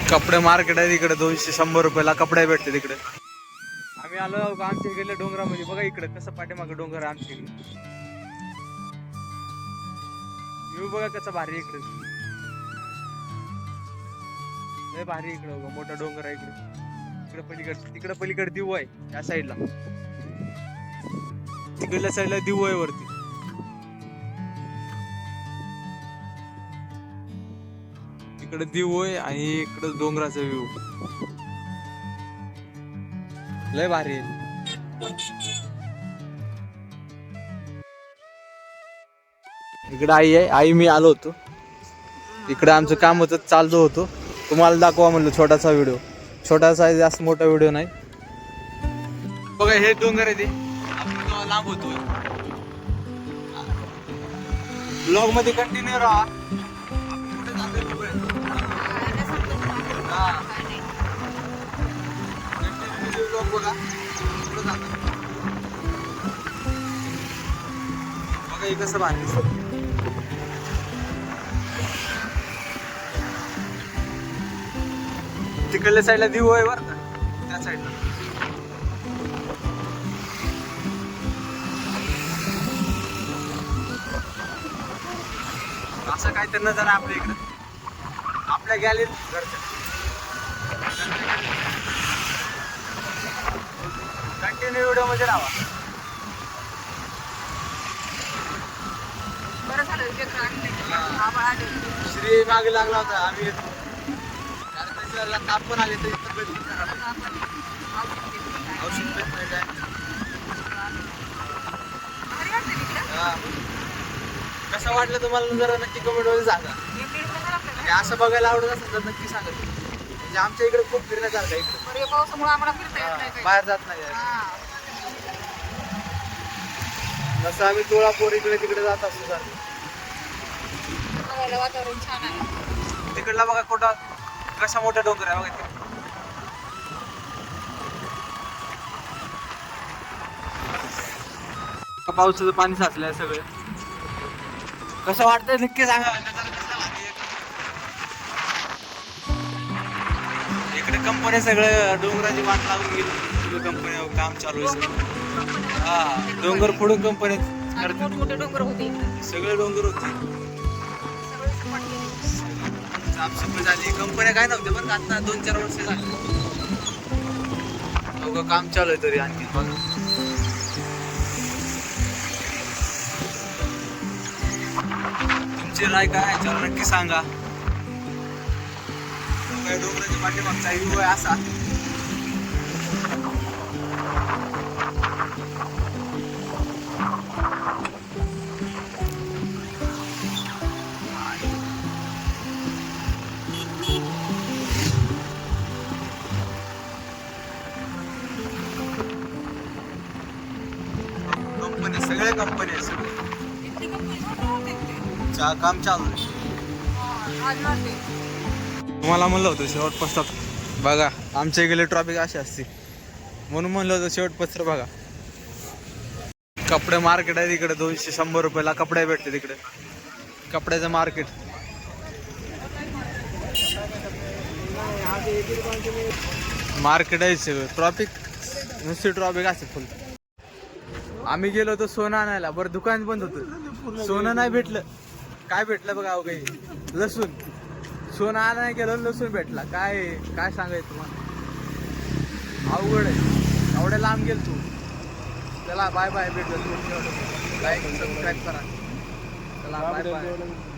कपडे मार्केट आहे तिकडे 200-100 रुपयाला कपडे भेटते तिकडे. आम्ही आलो आमच्या इकडे डोंगरामध्ये. बघा इकडे कसं पाठीमागे डोंगर आहे आमच्या इकडे. व्ह्यू बघा कसं भारी इकडे. लय भारी इकडे बघा, मोठा डोंगर आहे इकडे. तिकडे पलीकडे दिव आहे त्या साईडला. तिकडल्या साईडला दिव आहे वरती. इकडे दिव आहे आणि इकडे डोंगराचा व्ह्यू लय भारी आहे. इकडे आई आहे. आई मी आलो होतो इकडे. आमचं काम होतं, चाललो होतो. तुम्हाला दाखवा म्हणलं छोटासा व्हिडिओ. छोटासा आहे, जास्त मोठा व्हिडिओ नाही. बघा हे डोंगर आहे ते. आपण लांब होतो. ब्लॉग मध्ये कंटिन्यू राहा. बघा हे कसं भारी दिसतं. तिकडल्या साईडला दिव आहे बरं का, त्या साईडला. असं काहीतरी नजर आहे आपल्या इकडं, आपल्या गॅलरीत घरच्या. कंटिन्यू व्हिडिओ मध्ये राहा. श्री मागे लागला होता. आम्ही ताप पण आले तरी तब्येत औषध पेट नाही काय. कसं वाटलं तुम्हाला जरा नक्की कमेंट मध्ये सांगा. आणि असं बघायला आवडत असेल तर नक्की सांगा. म्हणजे आमच्या इकडे खूप फिरण्यासारखं इकडे. पावसामुळे आम्हाला फिरता येत नाही, बाहेर जात नाही. जसं आम्ही तुळापूर इकडे तिकडे जात असतो सर. वातावरण छान आहे तिकडला बघा कुठं कसा मोठा डोंगर आहे बघा. पावसाचं पाणी साचलंय सगळं. कसं वाटतंय नक्की सांगा. इकडे कंपनी सगळं डोंगराची वाट लावून गेली. कंपनी काम चालू आहे. हा डोंगर फोडून कंपनी मोठे डोंगर होते. सगळे डोंगर होते. साफसफाई झाली. कंपन्या काय नव्हत्या पण आता 2-4 वर्ष झाली. काम चालू आहे तरी आणखी. तुमची राय काय याच्यावर नक्की सांगा. काय डोंगराच्या पाठीमागचा व्ह्यू आहे असा. सगळ्या कंपन्या सगळे काम चालू आहे. तुम्हाला म्हणलं होतं शेवट पसरत बघा. आमच्या इकडे ट्रॉफिक अशी असते म्हणून म्हणलं होतं शेवट पसर बघा. कपडे मार्केट आहे तिकडे 200-100 रुपयाला कपडे भेटते तिकडे. कपड्याचं मार्केट. मार्केट आहे सगळं. ट्रॉफिक नुसती ट्रॉफिक असते फुल. आम्ही गेलो होतो सोनं आणायला. बरं दुकान बंद होतं. सोनं नाही भेटलं. काय भेटलं बघा काही लसूण. सोनं आणायला गेलो लसूण भेटला. काय काय सांगायचं तुम्हाला. अवघड आहे. एवढ्या लांब गेल तू. चला बाय बाय. भेटलं. लाईक सबस्क्राईब करा. चला बाय बाय.